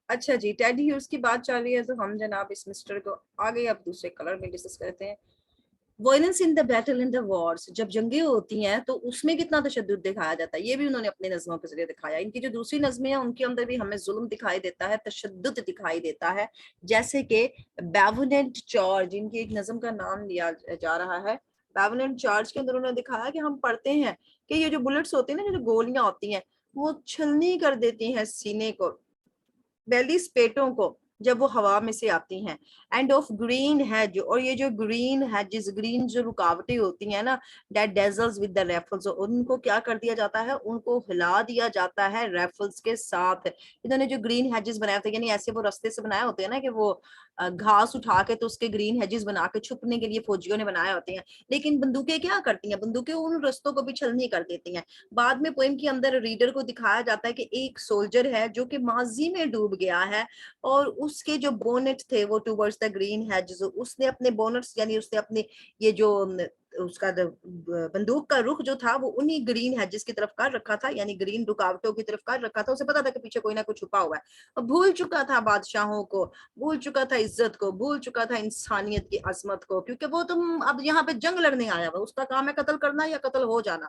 اچھا جی، ٹیڈ ہیوز کی بات چل رہی ہے تو ہم جناب اس مسٹر کو آگے اب دوسرے کلر میں ڈسکس کرتے ہیں. Violence in the battle in the wars, جب جنگیں ہوتی ہیں تو اس میں کتنا تشدد دکھایا جاتا ہے، یہ بھی انہوں نے اپنی نظموں کے ذریعے دکھایا. ان کی جو دوسری نظمیں ہیں ان کے اندر بھی ہمیں ظلم دکھائی دیتا ہے، تشدد دکھائی دیتا ہے. جیسے کہ بیوننٹ چارج، ان کی ایک نظم کا نام لیا جا رہا ہے. بیوننٹ چارج کے اندر انہوں نے دکھایا کہ ہم پڑھتے ہیں کہ یہ جو بلٹس ہوتی ہیں نا، جو گولیاں ہوتی ہیں وہ چھلنی کر دیتی ہیں سینے کو، بیلیز پیٹوں کو، جب وہ ہوا میں سے آتی ہیں. اینڈ آف گرین ہیج، اور یہ جو گرین ہیجز، گرین جو رکاوٹیں ہوتی ہیں نا، دیٹ ڈیزلز ود دا ریفلز، ان کو کیا کر دیا جاتا ہے، ان کو ہلا دیا جاتا ہے ریفلز کے ساتھ. انہوں نے جو گرین ہیجز بنائے ہوتے ہیں، یعنی ایسے وہ رستے سے بنائے ہوتے ہیں نا کہ وہ گھاس اٹھا کے تو اس کے گرین ہیجز بنا کے چھپنے کے لیے فوجیوں نے بنائے ہوتے ہیں. لیکن بندوقیں کیا کرتی ہیں، بندوقیں ان رستوں کو بھی چھلنی کر دیتی ہیں. بعد میں پوئم کے اندر ریڈر کو دکھایا جاتا ہے کہ ایک سولجر ہے جو کہ ماضی میں ڈوب گیا ہے، اور اس کے جو بونٹ تھے وہ ٹوورڈز دا گرین ہیجز، اس نے اپنے بونٹس یعنی اس نے اپنے یہ جو اس کا بندوق کا رخ جو تھا وہ انہی گرین ہیجز کی طرف کر رکھا تھا، یعنی گرین رکاوٹوں کی طرف کر رکھا تھا. اسے پتا تھا کہ پیچھے کوئی نہ کوئی چھپا ہوا ہے، اور بھول چکا تھا بادشاہوں کو، بھول چکا تھا عزت کو، بھول چکا تھا انسانیت کی عظمت کو، کیونکہ وہ تم اب یہاں پہ جنگ لڑنے آیا ہوا، اس کا کام ہے قتل کرنا یا قتل ہو جانا.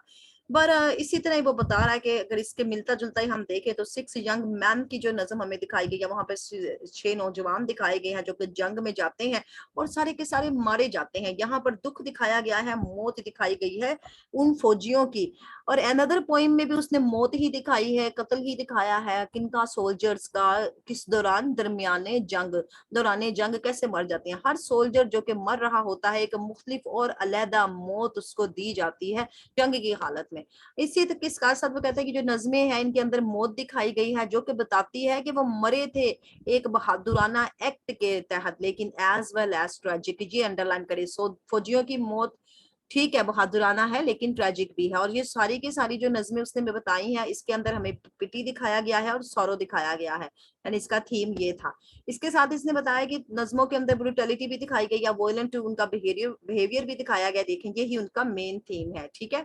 اسی طرح وہ بتا رہا ہے کہ اگر اس کے ملتا جلتا ہی ہم دیکھیں تو 6 ینگ مین کی جو نظم ہمیں دکھائی گئی ہے، وہاں پہ 6 نوجوان دکھائے گئے ہیں جو کہ جنگ میں جاتے ہیں اور سارے کے سارے مارے جاتے ہیں. یہاں پر دکھ دکھایا گیا ہے، موت دکھائی گئی ہے ان فوجیوں کی. اور اندر پوئم میں بھی اس نے موت ہی دکھائی ہے، قتل ہی دکھایا ہے. کن کا؟ سولجرز کا. کس دوران؟ درمیانے جنگ. دوران جنگ کیسے مر جاتے ہیں؟ ہر سولجر جو کہ مر رہا ہوتا ہے ایک مختلف اور علیحدہ موت اس کو دی جاتی ہے جنگ کی حالت میں. اسی طرح اس کا ساتھ وہ کہتا ہے کہ جو نظمیں ہیں ان کے اندر موت دکھائی گئی ہے جو کہ بتاتی ہے کہ وہ مرے تھے ایک بہادرانہ ایکٹ کے تحت، لیکن ایز ویل ایز ٹریجک. یہ انڈر لائن کرے. فوجیوں کی موت ٹھیک ہے بہادرانہ ہے لیکن ٹریجک بھی ہے. اور یہ ساری کی ساری جو نظمیں اس نے بتائی ہیں اس کے اندر ہمیں پٹی دکھایا گیا ہے اور سورو دکھایا گیا ہے، یعنی اس کا تھیم یہ تھا. اس کے ساتھ اس نے بتایا کہ نظموں کے اندر بروٹیلٹی بھی دکھائی گئی یا وائلنٹ ان کا بیہیویئر بھی دکھایا گیا. دیکھیں یہی ان کا مین تھیم ہے. ٹھیک ہے،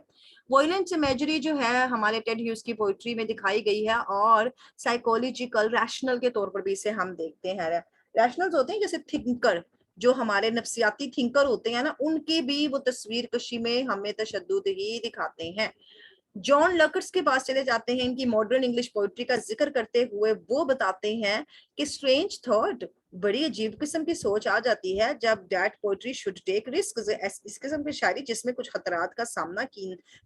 وائلنٹ امیجری جو ہے ہمارے ٹیڈ ہیوز کی پوئٹری میں دکھائی گئی ہے، اور سائیکولوجیکل ریشنل کے طور پر بھی اسے ہم دیکھتے ہیں. ریشنلز ہوتے ہیں جیسے تھنکر، جو ہمارے نفسیاتی تھنکر ہوتے ہیں نا، ان کی بھی وہ تصویر کشی میں ہمیں تشدد ہی دکھاتے ہیں. جان لکرس کے پاس چلے جاتے ہیں، ان کی ماڈرن انگلش پوئٹری کا ذکر کرتے ہوئے وہ بتاتے ہیں کہ اسٹرینج تھاٹ، بڑی عجیب قسم کی سوچ آ جاتی ہے جب that poetry should take risk, اس قسم کی شاعری جس میں کچھ خطرات کا سامنا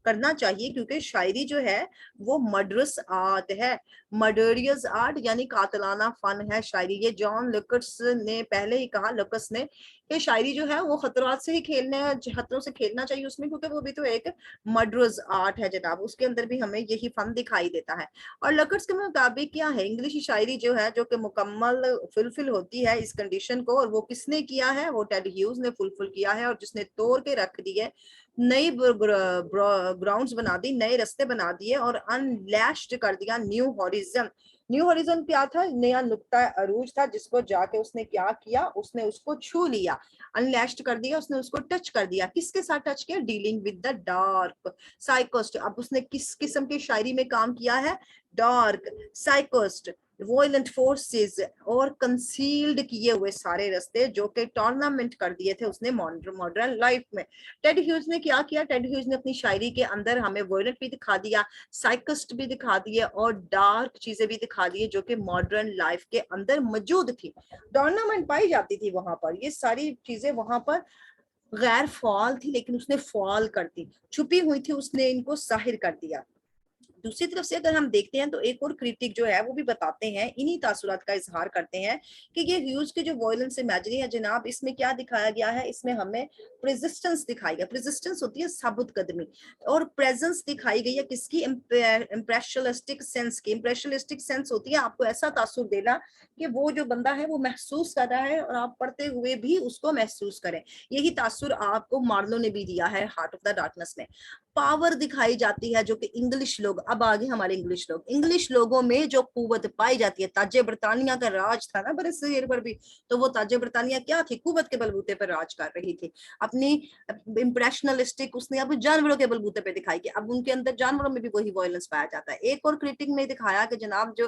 کرنا چاہیے، کیونکہ شاعری جو ہے وہ مرڈرس آرٹ ہے. مرڈریس آرٹ یعنی قاتلانہ فن ہے شاعری. یہ جان لکرس نے پہلے ہی کہا، لکرس نے، کہ شاعری جو ہے وہ خطرات سے ہی خطروں سے کھیلنا چاہیے اس میں، کیونکہ وہ بھی تو ایک مرڈرز آرٹ ہے جناب. اس کے اندر بھی ہمیں یہی فن دکھائی دیتا ہے. اور لکرس کے مطابق کیا ہے، انگلش شاعری جو ہے جو کہ مکمل فلفل ہوتی ہے اس کنڈیشن کو، اور وہ کس نے کیا ہے، وہ ٹیڈ ہیوز نے فلفل کیا ہے، اور جس نے توڑ کے رکھ دیے، نئی گراؤنڈز بنا دی، نئے رستے بنا دیے، اور انلیشڈ کر دیا نیو ہاریزن. نیو ہاریزن کیا تھا؟ نیا نقطہ عروج تھا جس کو جا کے اس نے کیا کیا، اس نے اس کو چھو لیا، انلیشڈ کر دیا، اس نے اس کو ٹچ کر دیا. کس کے ساتھ ٹچ کیا؟ ڈیلنگ ود دا ڈارک سائیکوسٹ. اب اس نے کس قسم کی شاعری میں کام کیا ہے؟ ڈارک سائیکوسٹ، وائلنٹ فورسز، اور کنسیلڈ کیے ہوئے سارے رستے جو کہ ٹورنامنٹ کر دیے تھے اس نے ماڈرن لائف میں. ٹیڈ ہیوز نے کیا کیا؟ ٹیڈ ہیوز نے اپنی شاعری کے اندر ہمیں وائلنٹ بھی دکھا دیا، سائیکسٹ بھی دکھا دیے، اور ڈارک چیزیں بھی دکھا دیے جو کہ ماڈرن لائف کے اندر موجود تھی. ٹورنامنٹ پائی جاتی تھی وہاں پر، یہ ساری چیزیں وہاں پر غیر فعال تھی لیکن اس نے فعال کر دی، چھپی ہوئی تھی اس نے ان کو ظاہر کر دیا. دوسری طرف سے اگر ہم دیکھتے ہیں تو ایک اور کریٹک جو ہے وہ بھی بتاتے ہیں، انہی تاثرات کا اظہار کرتے ہیں کہ یہ ہیوز کی جو وائلنس امیجری ہے جناب، اس میں کیا دکھایا گیا ہے؟ اس میں ہمیں پریزسٹنس دکھائی گئی. پریزسٹنس ہوتی ہے ثابت قدمی، اور پریزنس دکھائی گئی ہے کس کی؟ امپریشنلسٹک سینس کی. امپریشنلسٹک سینس ہوتی ہے آپ کو ایسا تاثر دینا کہ وہ جو بندہ ہے وہ محسوس کر رہا ہے اور آپ پڑھتے ہوئے بھی اس کو محسوس کریں. یہی تاثر آپ کو مارلو نے بھی دیا ہے ہارٹ آف دا ڈارکنس میں. پاور دکھائی جاتی ہے جو کہ انگلش لوگ، اب آگے ہمارے انگلش لوگوں میں جو قوت پائی جاتی ہے. تاج برطانیہ کا راج تھا نا برصغیر پر بھی، تو وہ تاج برطانیہ کیا تھی؟ قوت کے بلبوتے پر راج کر رہی تھی. اپنی امپریشنلسٹک اس نے اب جانوروں کے بلبوتے پہ دکھائی کہ اب ان کے اندر جانوروں میں بھی وہی وائلنس پایا جاتا ہے. ایک اور کریٹک نے دکھایا کہ جناب جو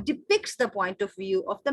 depicts the point of view of the